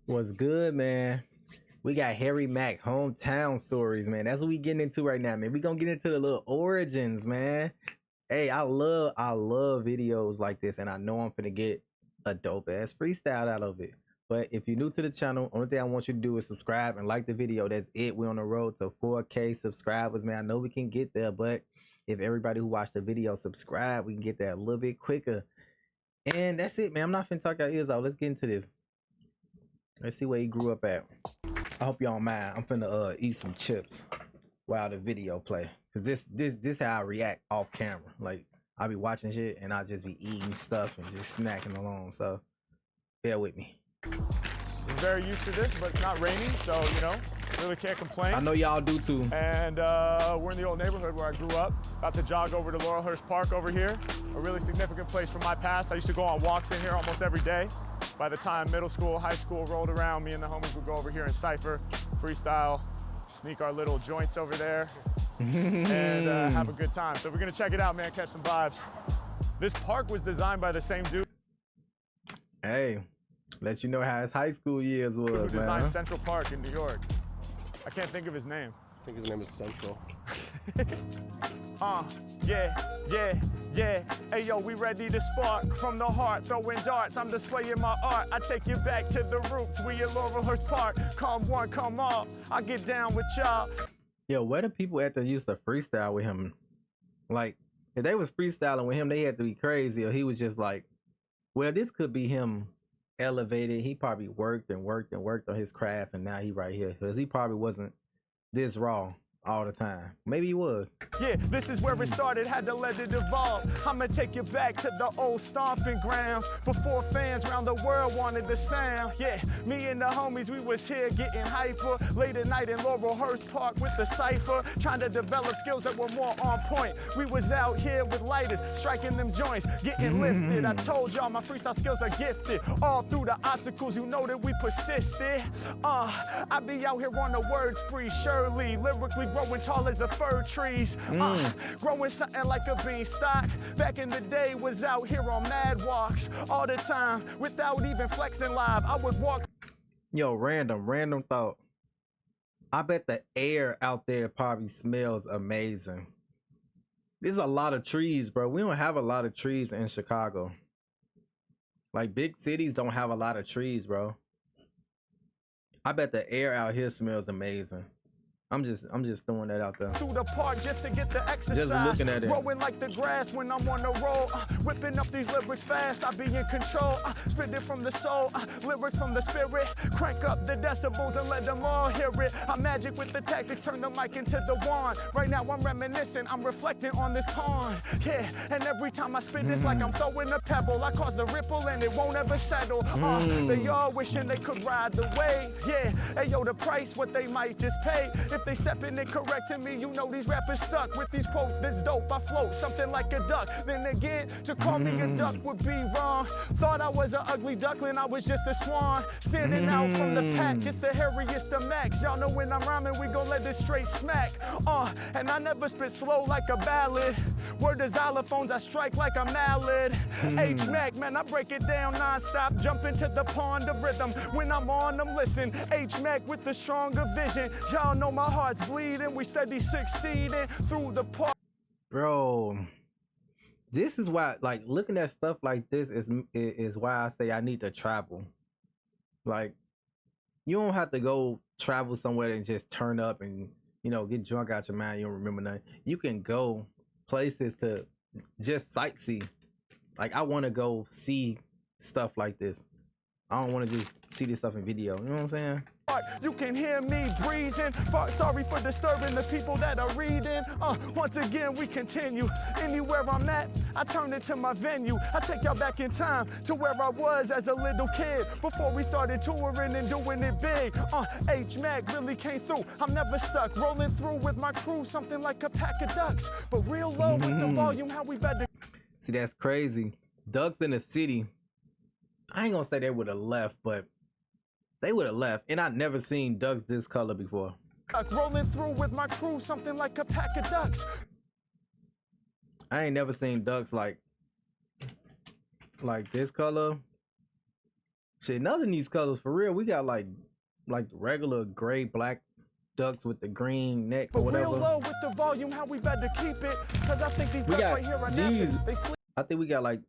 What's good, man? We got Harry Mack hometown stories, man. That's what we getting into right now, man. We gonna get into the little origins, man. Hey, I love videos like this, and I know I'm finna get a dope ass freestyle out of it. But if you're new to the channel, only thing I want you to do is subscribe and like the video. That's it. We're on the road to 4K subscribers, man. I know we can get there, but if everybody who watched the video subscribe, we can get there a little bit quicker. And that's it, man. I'm not finna talk our ears out. Let's get into this. Let's see where he grew up at. I hope y'all don't mind. I'm finna eat some chips while the video play. Cause this how I react off camera. Like I be watching shit and I just be eating stuff and just snacking along. So bear with me. I'm very used to this, but it's not raining, so you know, really can't complain. I know y'all do too. And we're in the old neighborhood where I grew up. About to jog over to Laurelhurst Park over here. A really significant place from my past. I used to go on walks in here almost every day. By the time middle school, high school rolled around, me and the homies would go over here and cypher, freestyle, sneak our little joints over there, and have a good time. So we're gonna check it out, man, catch some vibes. This park was designed by the same dude. Hey, let you know how his high school years was, Who designed man. Central Park in New York. I can't think of his name. I think his name is Central. Yeah. Hey, yo, we ready to spark from the heart, throwing darts. I'm displaying my art. I take you back to the roots. We at Laurelhurst Park. Come one, come all. I get down with y'all. Yo, where the people at that used to freestyle with him? Like, if they was freestyling with him, they had to be crazy, or he was just like, well, this could be him elevated. He probably worked on his craft, and now he right here. Because he probably wasn't this raw all the time. Maybe he was. Yeah, this is where it started, had to let it evolve. I'ma take you back to the old stomping grounds, before fans around the world wanted the sound. Yeah, me and the homies, we was here getting hyper, late at night in Laurelhurst Park with the cypher, trying to develop skills that were more on point. We was out here with lighters, striking them joints, getting lifted. I told y'all my freestyle skills are gifted. All through the obstacles, you know that we persisted. I be out here on the word spree, surely, lyrically growing tall as the fir trees. Growing something like a beanstalk. Back in the day, was out here on mad walks all the time without even flexing live. I would walk. Yo, random thought. I bet the air out there probably smells amazing. There's a lot of trees, bro. We don't have a lot of trees in Chicago. Like big cities don't have a lot of trees, bro. I bet the air out here smells amazing. I'm just throwing that out there. To the park just to get the exercise. Just looking at it. Growing like the grass when I'm on the road. Whipping up these lyrics fast, I be in control. Spit it from the soul, lyrics from the spirit. Crank up the decibels and let them all hear it. I'm magic with the tactics, turn the mic into the wand. Right now I'm reminiscing, I'm reflecting on this pond. Yeah, and every time I spit it's like I'm throwing a pebble. I cause the ripple and it won't ever settle. They all wishing they could ride the wave. Yeah, hey yo, the price what they might just pay. If they stepping and correcting me, you know these rappers stuck with these quotes that's dope. I float something like a duck. Then again, to call me a duck would be wrong. Thought I was an ugly duckling, I was just a swan. Standing out from the pack, it's the hairiest of Max. Y'all know when I'm rhyming, we gon' let it straight smack. And I never spit slow like a ballad. Word to xylophones, I strike like a mallet. H Mac, man, I break it down non-stop. Jump into the pond of rhythm. When I'm on them, listen. H Mac with the stronger vision. Y'all know my heart's bleeding, we steady succeeding through the park. Bro, this is why, like, looking at stuff like this is why I say I need to travel. Like, you don't have to go travel somewhere and just turn up and, you know, get drunk out your mind. You don't remember nothing. You can go places to just sightsee. Like, I want to go see stuff like this. I don't want to just see this stuff in video. You know what I'm saying? You can hear me breezing. Sorry for disturbing the people that are reading. Once again, we continue. Anywhere I'm at, I turn it to my venue. I take y'all back in time to where I was as a little kid before we started touring and doing it big. H Mac really came through. I'm never stuck. Rolling through with my crew, something like a pack of ducks. But real low with the volume, how we better. See, that's crazy. Ducks in the city. I ain't gonna say they would have left, but they would have left. And I'd never seen ducks this color before. Rolling through with my crew, something like a pack of ducks. I ain't never seen ducks like this color. Shit, none of these colors for real. We got like regular gray, black ducks with the green neck or But whatever. real low with the volume, how we better keep it. Cause I think these We ducks got right here are these. napping. They sleep. I think we got like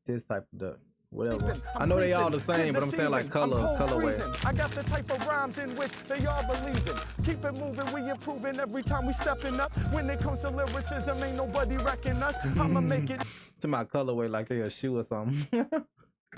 this type of duck. Whatever. I'm I know they all the creeping. same, but I'm saying like colorway. I got the type of rhymes in which they all believe in. Keep it moving, we improving every time we stepping up. When it comes to lyricism, ain't nobody wrecking us. I'ma make it To my colorway like they a shoe or something.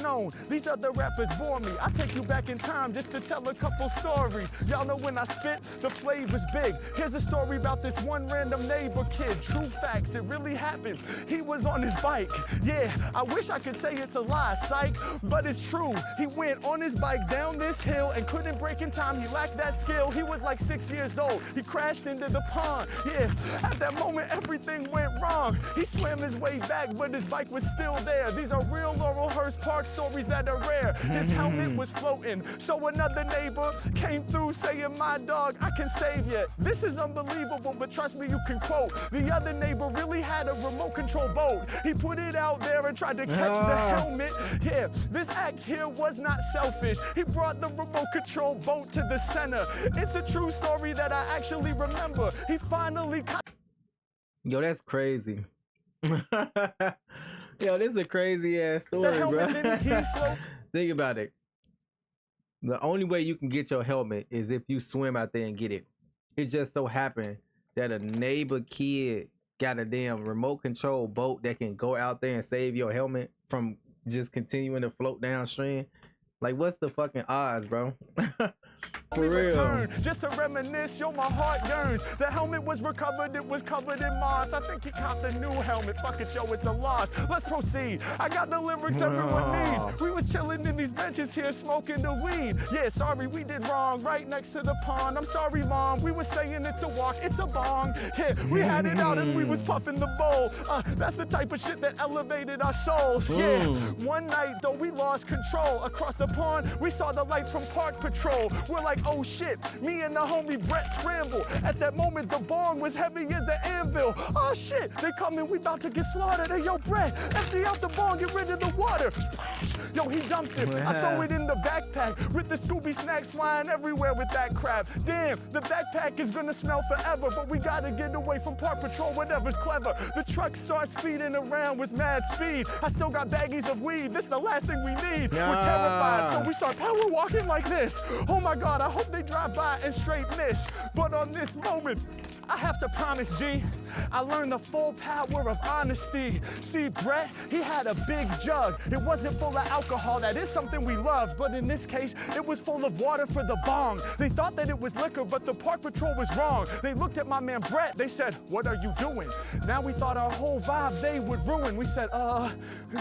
known. These other rappers bore me. I take you back in time just to tell a couple stories. Y'all know when I spit, the flavor's big. Here's a story about this one random neighbor kid. True facts, it really happened. He was on his bike. Yeah, I wish I could say it's a lie, psych, but it's true. He went on his bike down this hill and couldn't break in time. He lacked that skill. He was like 6 years old. He crashed into the pond. Yeah, at that moment, everything went wrong. He swam his way back, but his bike was still there. These are real Laurelhurst Park stories that are rare. His helmet was floating, so another neighbor came through saying, my dog, I can save you. This is unbelievable, but trust me, you can quote. The other neighbor really had a remote control boat. He put it out there and tried to catch the helmet. Yeah, this act here was not selfish. He brought the remote control boat to the center. It's a true story that I actually remember. He finally Yo, that's crazy. Yo, this is a crazy ass story, bro. Think about it. The only way you can get your helmet is if you swim out there and get it. It just so happened that a neighbor kid got a damn remote control boat that can go out there and save your helmet from just continuing to float downstream. Like, what's the fucking odds, bro? For real. Just to reminisce, yo, my heart yearns. The helmet was recovered, it was covered in moss. I think he copped a new helmet. Fuck it, yo, it's a loss. Let's proceed. I got the lyrics everyone needs. We was chilling in these benches here, smoking the weed. Yeah, sorry, we did wrong, right next to the pond. I'm sorry, mom, we was saying it's a walk, it's a bong. Yeah, we had it out and we was puffing the bowl. That's the type of shit that elevated our souls. Yeah, one night, though, we lost control. Across the pond, we saw the lights from Park Patrol. We're like, oh shit, me and the homie Brett scramble. At that moment, the bong was heavy as an anvil. Oh shit, they coming, we about to get slaughtered. Hey, yo, Brett, empty out the bong, get rid of the water. Yo, he dumped it. I throw it in the backpack with the Scooby snacks flying everywhere with that crap. Damn, the backpack is gonna smell forever, but we gotta get away from Park Patrol, whatever's clever. The truck starts speeding around with mad speed. I still got baggies of weed, this the last thing we need. We're terrified, so we start power walking like this. Oh my God, I hope they drive by and straight miss. But on this moment, I have to promise, G, I learned the full power of honesty. See, Brett, he had a big jug. It wasn't full of alcohol, that is something we loved, but in this case, it was full of water for the bong. They thought that it was liquor, but the Park Patrol was wrong. They looked at my man Brett, they said, what are you doing? Now we thought our whole vibe they would ruin. We said,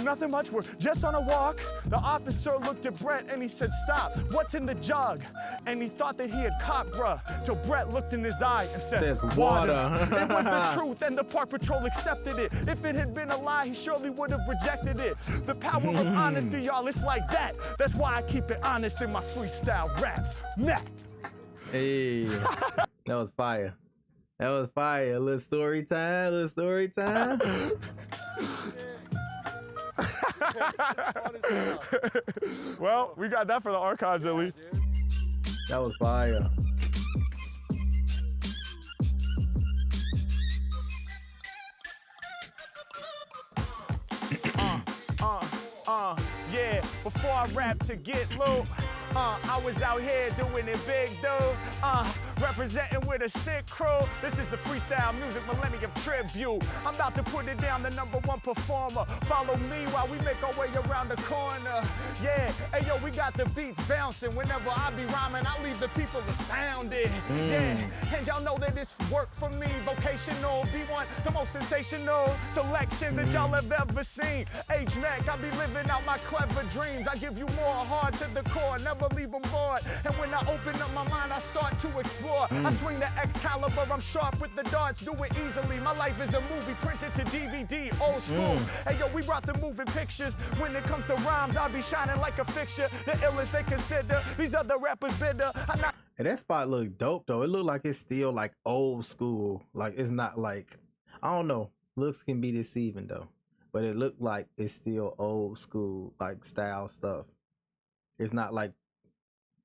nothing much, we're just on a walk. The officer looked at Brett and he said, stop, what's in the jug? And he thought that he had caught, bruh, till Brett looked in his eye and said, there's water. It was the truth and the Park Patrol accepted it. If it had been a lie, he surely would have rejected it. The power of honesty, y'all, it's like that. That's why I keep it honest in my freestyle raps. Mack. Hey, that was fire. That was fire. A little story time, little story time. Well, we got that for the archives at least. That was fire. Yeah, before I rap to get low, I was out here doing it big, dude. Representing with a sick crew. This is the Freestyle Music Millennium Tribute. I'm about to put it down, the #1 performer. Follow me while we make our way around the corner. Yeah, hey yo, we got the beats bouncing. Whenever I be rhyming, I leave the people astounded. Yeah, and y'all know that it's work for me. Vocational, V1, the most sensational selection that y'all have ever seen. Mack, I be living out my clever dreams. I give you more hard to the core, never leave them bored. And when I open up my mind, I start to explore. I swing the Excalibur, I'm sharp with the darts, do it easily. My life is a movie printed to DVD, old school. Hey yo, we brought the moving pictures. When it comes to rhymes, I'll be shining like a fixture. The illest they consider, these other rappers bitter. And that spot look dope though. It look like it's still like old school. Like it's not like, I don't know. Looks can be deceiving though. But it looked like it's still old school, like style stuff. It's not like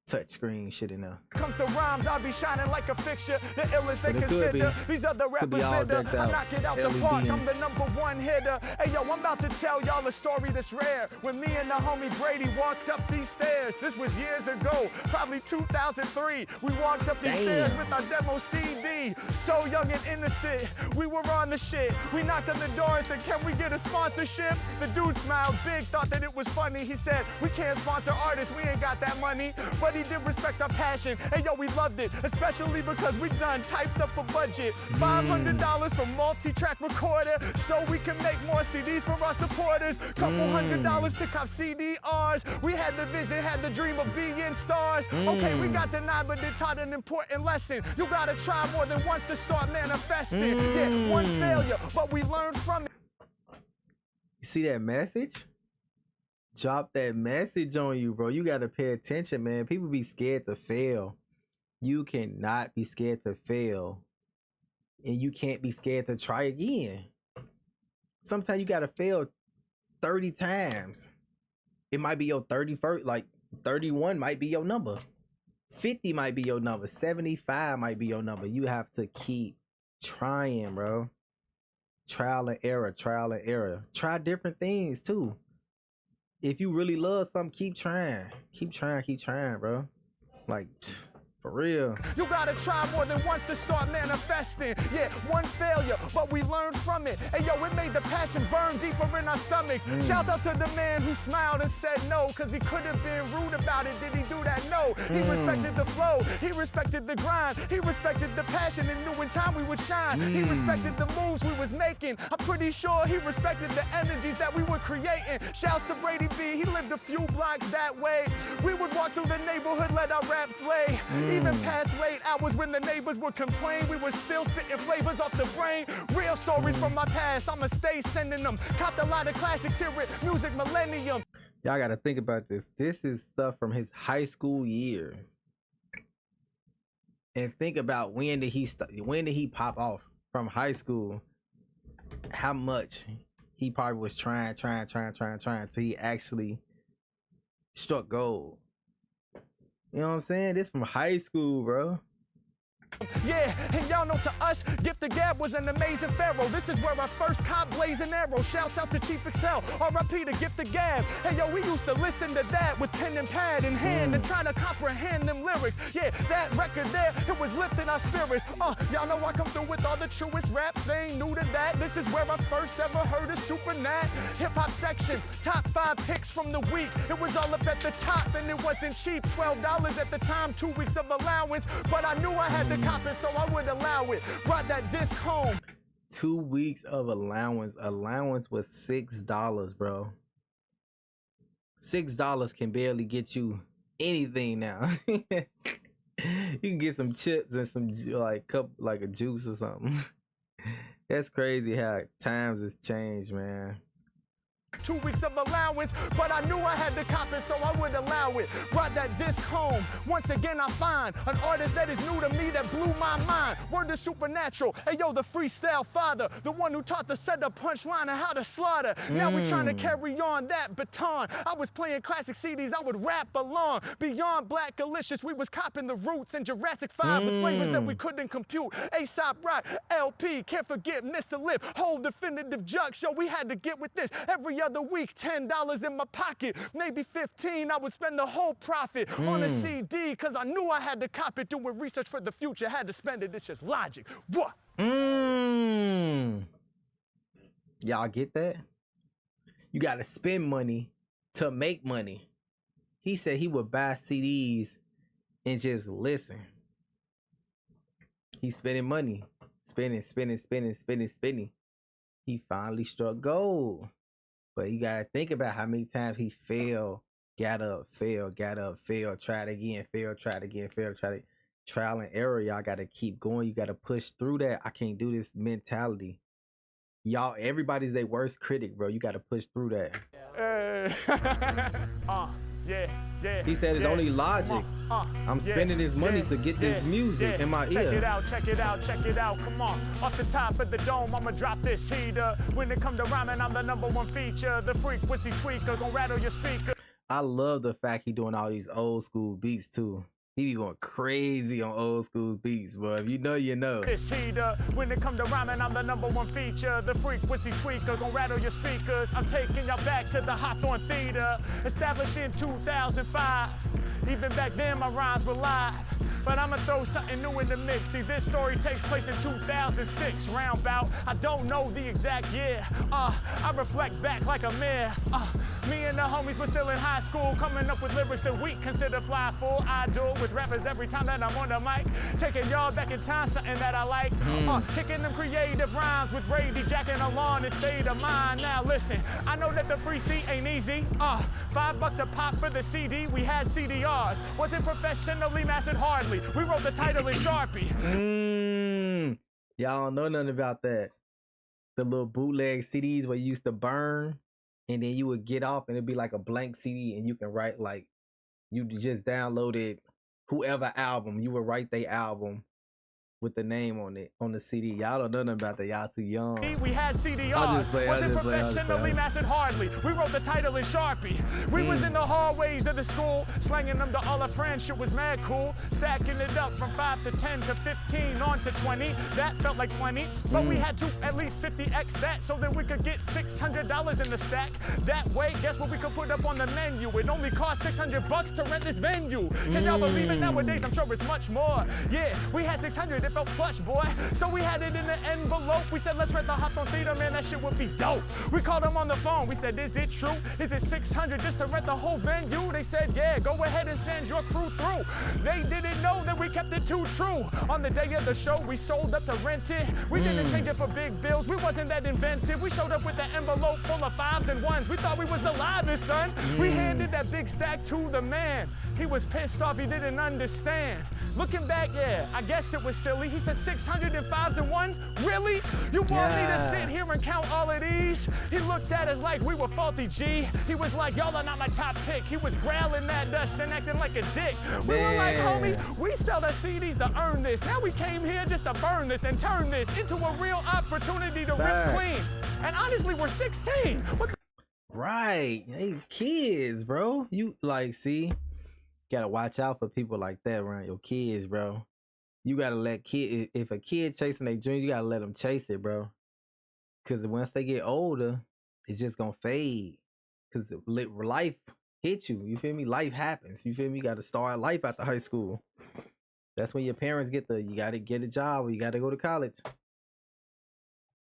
touch screen shit in there. Comes to rhymes, I'll be shining like a fixture. The illest they But it could consider. be. These other Could be rappers all bitter. decked I out. knock it out the LED park. and- I'm the #1 hitter. Hey yo, I'm about to tell y'all a story that's rare. When me and the homie Brady walked up these stairs. This was years ago, probably 2003. We walked up these stairs with our demo CD. So young and innocent, we were on the shit. We knocked on the door and said, can we get a sponsorship? The dude smiled big, thought that it was funny. He said, we can't sponsor artists, we ain't got that money. But he did respect our passion. Hey yo, we loved it, especially because we done typed up a budget. $500 for multi-track recorder, so we can make more CDs for our supporters. Couple $100 to cop CDRs. We had the vision, had the dream of being stars. Okay, we got denied, but it taught an important lesson. You gotta try more than once to start manifesting. Yeah, one failure, but we learned from it. You see that message? Drop that message on you, bro. You gotta pay attention, man. People be scared to fail. You cannot be scared to fail. And you can't be scared to try again. Sometimes you gotta fail 30 times. It might be your 31st, like 31 might be your number. 50 might be your number. 75 might be your number. You have to keep trying, bro. Trial and error, trial and error. Try different things too. If you really love something, keep trying. Keep trying, bro. Like, for real. You gotta try more than once to start manifesting. Yeah, one failure, but we learned from it. Hey yo, it made the passion burn deeper in our stomachs. Shout out to the man who smiled and said no, cause he could have been rude about it. Did he do that? No. He respected the flow, he respected the grind, he respected the passion and knew in time we would shine. He respected the moves we was making. I'm pretty sure he respected the energies that we were creating. Shouts to Brady B, he lived a few blocks that way. We would walk through the neighborhood, let our raps lay. Even past late hours when the neighbors would complain, we was still spitting flavors off the brain. Real stories from my past, I'ma stay sending them. Copped a lot of classics here at Music Millennium. Y'all gotta think about this. This is stuff from his high school years. And think about when did he pop off from high school? How much he probably was trying till he actually struck gold. You know what I'm saying? This from high school, bro. Yeah, and y'all know to us, Gift the Gab was an amazing pharaoh. This is where our first cop blazing arrow. Shouts out to Chief Excel, R.I.P. to Gift the Gab. Hey yo, we used to listen to that with pen and pad in hand and try to comprehend them lyrics. Yeah, that record there, it was lifting our spirits. Y'all know I come through with all the truest raps. They ain't new to that. This is where I first ever heard of Super Nat. Hip hop section, top 5 picks from the week. It was all up at the top and it wasn't cheap. $12 at the time, 2 weeks of allowance. But I knew I had to cop it, so I would allow it. Brought that disc home. 2 weeks of allowance. Allowance was $6, bro. $6 can barely get you anything now. You can get some chips and some like a juice or something. That's crazy how times has changed, man. 2 weeks of allowance, but I knew I had to cop it, so I would allow it. Brought that disc home. Once again, I find an artist that is new to me that blew my mind. Word is supernatural. Hey yo, the freestyle father, the one who taught the setup, punchline, and how to slaughter. Now we trying to carry on that baton. I was playing classic CDs, I would rap along. Beyond Black Delicious, we was copping the Roots and Jurassic 5 with flavors that we couldn't compute. Aesop Rock, LP, can't forget Mr. Lip, whole definitive jug show. We had to get with this every other week. $10 in my pocket, maybe 15. I would spend the whole profit on a CD because I knew I had to cop it. Doing research for the future, had to spend it. It's just logic. What? Y'all get that? You gotta spend money to make money. He said he would buy CDs and just listen. He's spending money. Spending. He finally struck gold. But you gotta think about how many times he failed, got up, failed, tried again, failed, tried again, failed, tried. Trial and error. Y'all gotta keep going. You gotta push through that. I can't do this mentality. Y'all, everybody's their worst critic, bro. You gotta push through that. Yeah. He said it's only logic. I'm spending this money to get this music in my ear. Check it out. Come on. Off the top of the dome, I'ma drop this heater. When it come to rhyming, I'm the #1 feature. The frequency tweaker gon' rattle your speaker. I love the fact he doing all these old school beats too. He be going crazy on old school beats, bro. If you know, you know. This heater, when it come to rhyming, I'm the #1 feature. The frequency tweaker, gon' rattle your speakers. I'm taking y'all back to the Hawthorne Theater, established in 2005. Even back then, my rhymes were live. But I'ma throw something new in the mix. See, this story takes place in 2006, roundabout. I don't know the exact year. I reflect back like a mirror. Me and the homies were still in high school, coming up with lyrics that we consider fly full. I do it with rappers every time that I'm on the mic. Taking y'all back in time, something that I like. Kicking them creative rhymes with Brady, jacking along and state of mind. Now listen, I know that the free seat ain't easy. $5 a pop for the CD. We had CDRs. Wasn't professionally mastered hardly. We wrote the title in Sharpie. Y'all don't know nothing about that. The little bootleg CDs where you used to burn, and then you would get off and it'd be like a blank CD, and you can write like you just downloaded whoever album, you would write their album with the name on it on the CD. Y'all don't know nothing about that. Y'all too young. We had CDRs. Wasn't professionally mastered hardly. We wrote the title in Sharpie. We was in the hallways of the school, slanging them to all our friends. Shit was mad cool. Stacking it up from 5 to 10 to 15 on to 20. That felt like plenty. But we had to at least 50x that so that we could get $600 in the stack. That way, guess what we could put up on the menu? It only cost $600 to rent this venue. Can y'all believe it? Nowadays, I'm sure it's much more. Yeah, we had 600. It felt plush, boy. So we had it in an envelope. We said, let's rent the Hawthorne Theater, man, that shit would be dope. We called them on the phone. We said, is it true? Is it 600 just to rent the whole venue? They said, yeah, go ahead and send your crew through. They didn't know that we kept it too true. On the day of the show, we sold up to rent it. We didn't change it for big bills. We wasn't that inventive. We showed up with an envelope full of 5s and 1s. We thought we was the livest, son. We handed that big stack to the man. He was pissed off. He didn't understand. Looking back, yeah, I guess it was silly. He said 605s and 1s? Really? You want me to sit here and count all of these? He looked at us like we were faulty, G. He was like, y'all are not my top pick. He was growling at us and acting like a dick. We were like, homie, we sell the CDs to earn this. Now we came here just to burn this and turn this into a real opportunity to rip clean. And honestly, we're 16. What the Right. Hey, kids, bro. You like, see, gotta watch out for people like that around your kids, bro. You gotta let if a kid chasing their dreams, you gotta let them chase it, bro. Cause once they get older, it's just gonna fade. Cause life hits you. You feel me? Life happens. You feel me? You gotta start life after high school. That's when your parents you gotta get a job or you gotta go to college.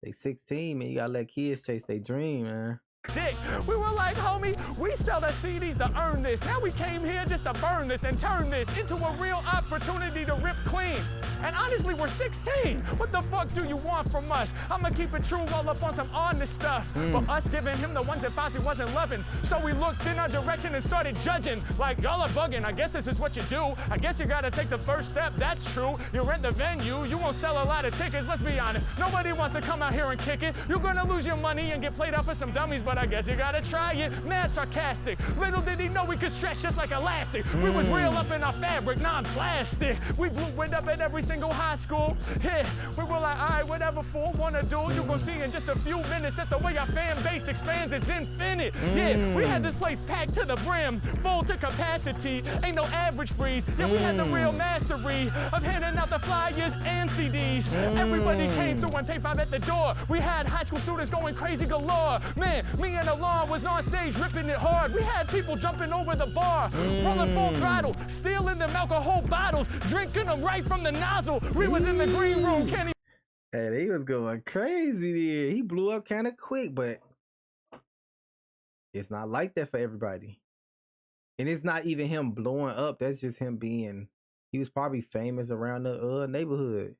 They 16, man. You gotta let kids chase their dream, man. dick? We were like, homie, we sell the CDs to earn this. Now we came here just to burn this and turn this into a real opportunity to rip clean. And honestly, we're 16. What the fuck do you want from us? I'ma keep it true all up on some honest stuff. But us giving him the 1s and 5s he wasn't loving. So we looked in our direction and started judging. Like, y'all are bugging. I guess this is what you do. I guess you gotta take the first step. That's true. You rent the venue. You won't sell a lot of tickets. Let's be honest. Nobody wants to come out here and kick it. You're gonna lose your money and get played out for some dummies, but I guess you gotta try it. Mad sarcastic. Little did he know we could stretch just like elastic. We was real up in our fabric, non-plastic. We blew it up at every single high school. Yeah, we were like, all right, whatever fool wanna do. You gon' see in just a few minutes that the way our fan base expands is infinite. Yeah, we had this place packed to the brim, full to capacity. Ain't no average freeze. Yeah, we had the real mastery of handing out the flyers and CDs. Everybody came through and paid $5 at the door. We had high school students going crazy galore. Man, me and Alon was on stage ripping it hard. We had people jumping over the bar, rolling full throttle, stealing them alcohol bottles, drinking them right from the nozzle. We was in the green room, Kenny. Hey, he was going crazy there. He blew up kind of quick, but it's not like that for everybody. And it's not even him blowing up. That's just him he was probably famous around the neighborhood.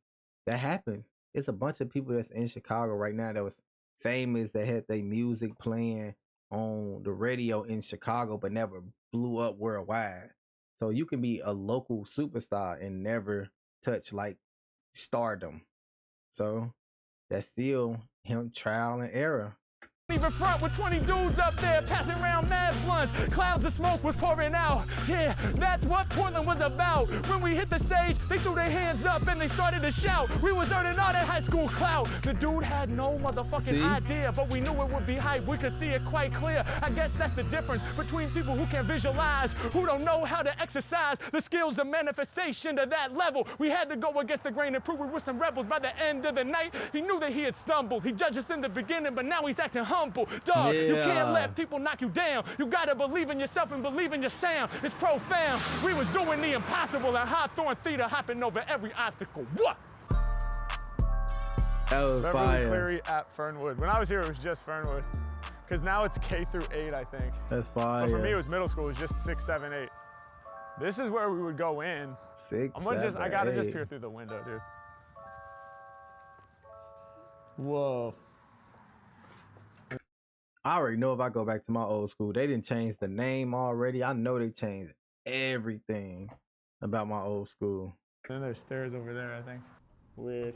That happens. It's a bunch of people that's in Chicago right now that was famous, that had their music playing on the radio in Chicago, but never blew up worldwide. So you can be a local superstar and never touch like stardom. So that's still him trial and error. Even front with 20 dudes up there passing around mad blunts. Clouds of smoke was pouring out. Yeah, that's what Portland was about. When we hit the stage, they threw their hands up and they started to shout. We was earning all that high school clout. The dude had no motherfucking idea, but we knew it would be hype. We could see it quite clear. I guess that's the difference between people who can visualize, who don't know how to exercise the skills of manifestation to that level. We had to go against the grain and prove we were some rebels. By the end of the night, he knew that he had stumbled. He judged us in the beginning, but now he's acting humble. Dog, you can't let people knock you down. You gotta believe in yourself and believe in your sound. It's profound. We was doing the impossible at Hawthorne Theater, hopping over every obstacle. What? That was Beverly fire. Cleary at Fernwood. When I was here, it was just Fernwood. Because now it's K through 8, I think. That's fire. But for me, it was middle school. It was just 6, 7, 8. This is where we would go in. 6, I'm gonna just, I gotta 8. just peer through the window, dude. Whoa. I already know if I go back to my old school, they didn't change the name already. I know they changed everything about my old school. Then there's stairs over there, I think. Weird.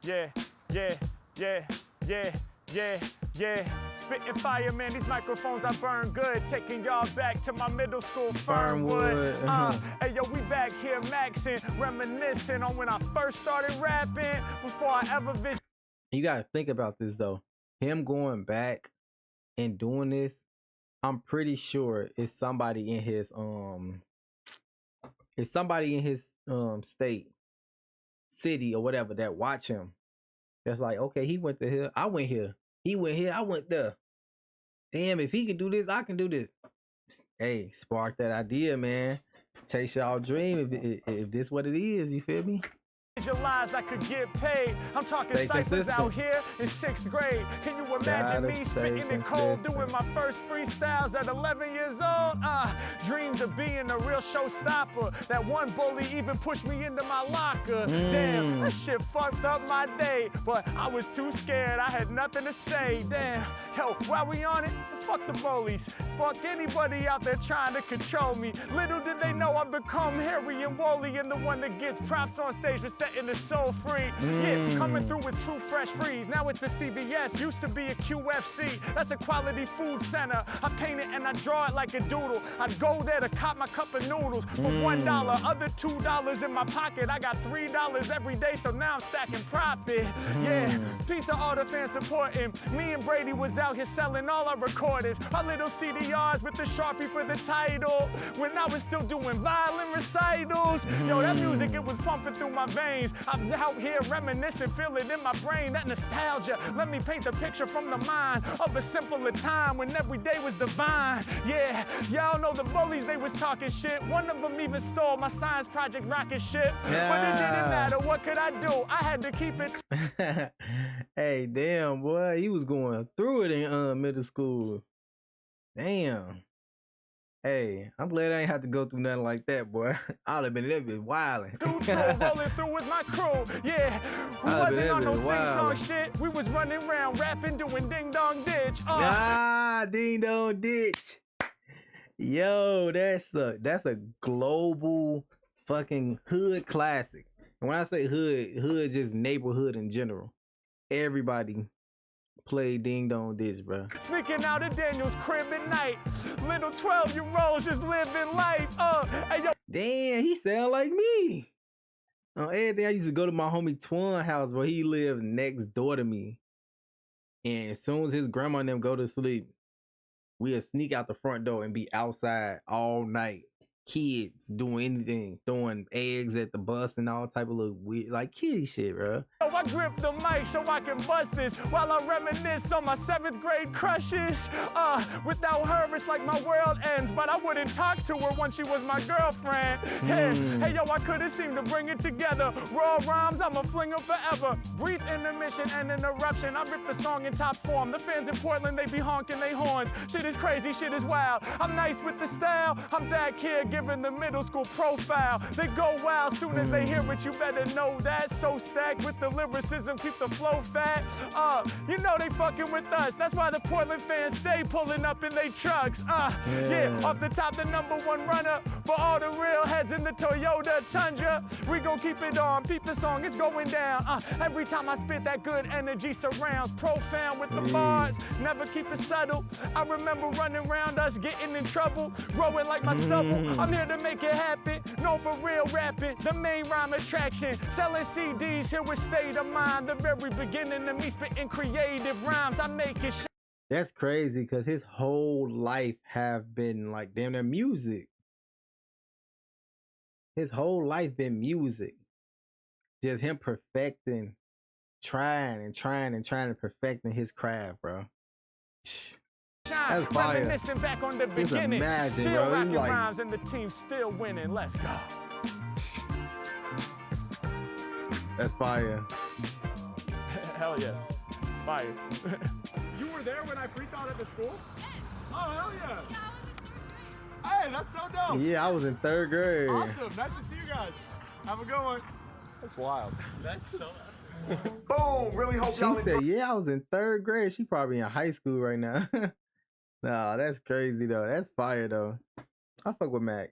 Yeah, yeah, yeah, yeah, yeah, yeah. Spitting fire, man, these microphones I burn good. Taking y'all back to my middle school, Fernwood. Hey, yo, we back here maxing, reminiscing on when I first started rapping, before I ever visioned. You gotta think about this though. Him going back and doing this, I'm pretty sure it's somebody in his state, city or whatever that watch him. That's like, okay, he went to here, I went here. He went here, I went there. Damn, if he can do this, I can do this. Hey, spark that idea, man. Chase y'all dream if this what it is, you feel me? Visualize I could get paid. I'm talking Stay ciphers consistent. out here in 6th grade. Can you imagine Gotta me stay spitting it cold, consistent. doing my first freestyles at 11 years old? Dreamed of being a real showstopper. That one bully even pushed me into my locker. Damn, that shit fucked up my day. But I was too scared, I had nothing to say. Damn, yo, while we on it, fuck the bullies. Fuck anybody out there trying to control me. Little did they know I've become hairy and woolly and the one that gets props on stage for setting the soul free. Yeah, coming through with true fresh freeze. Now it's a CVS, used to be a QFC. That's a quality food center. I paint it and I draw it like a doodle. I'd go there to cop my cup of noodles for $1, other $2 in my pocket. I got $3 every day, so now I'm stacking profit. Yeah, peace to all the fans supporting. Me and Brady was out here selling all our recordings. Our little CDRs with the Sharpie for the title. When I was still doing violin recitals. Yo, that music, it was pumping through my veins. I'm out here reminiscing, feel it in my brain, that nostalgia. Let me paint the picture from the mind of a simpler time when every day was divine. Yeah, y'all know the bullies, they was talking shit. One of them even stole my science project rocket ship. But it didn't matter, what could I do? I had to keep it. Hey, damn, boy, he was going through it in middle school. Damn. Hey, I'm glad I ain't have to go through nothing like that, boy. I'd have been a little bit wildin'. Rolling through with my crew, yeah. We wasn't on no sing-song shit. We was running around rapping, doing ding-dong ditch. Ding-dong ditch. Yo, that's a global fucking hood classic. And when I say hood just neighborhood in general. Everybody play Ding Dong Ditch, bro. Sneaking out of Daniel's crib at night. Little 12-year-olds just living life. Hey, yo. Damn, he sound like me. On everything, I used to go to my homie Twan house where he lived next door to me. And as soon as his grandma and them go to sleep, we'll sneak out the front door and be outside all night. Kids doing anything, throwing eggs at the bus and all type of little weird, like kiddie shit, bro. I grip the mic so I can bust this while I reminisce on my 7th grade crushes. Without her, it's like my world ends, but I wouldn't talk to her once she was my girlfriend. Hey, yo, I couldn't seem to bring it together. Raw rhymes, I'ma fling them forever. Brief intermission and interruption. I rip the song in top form. The fans in Portland, they be honking their horns. Shit is crazy, shit is wild. I'm nice with the style. I'm back here giving the middle school profile. They go wild soon as they hear it, you better know that. So stacked with the lyricism, keep the flow fat. You know they fucking with us. That's why the Portland fans stay pulling up in they trucks. Yeah, off the top, the #1 runner for all the real heads in the Toyota Tundra. We gon' keep it on, peep the song, it's going down. Every time I spit, that good energy surrounds. Profound with the bars, never keep it subtle. I remember running around us, getting in trouble, growing like my stubble. I'm here to make it happen, known for real rapping, the main rhyme attraction. Selling CDs here with State of Mind, the very beginning of me spitting creative rhymes. I make it shine. That's crazy because his whole life have been like damn near music. His whole life been music. Just him perfecting, trying to perfecting his craft, bro. That's fire. Reminiscing back on the Just beginning. imagine, Still bro. rocking Like, rhymes and the team still winning. Let's go. that's fire. Hell yeah. Fire. You were there when I freestyled at the school? Oh, hell yeah. Hey, that's so dope. Yeah, I was in 3rd grade. Awesome. Nice to see you guys. Have a good one. That's wild. That's so Boom! Really hope y'all She enjoy. said, yeah, I was in 3rd grade. She probably in high school right now. Nah, that's crazy though. That's fire though. I fuck with Mac.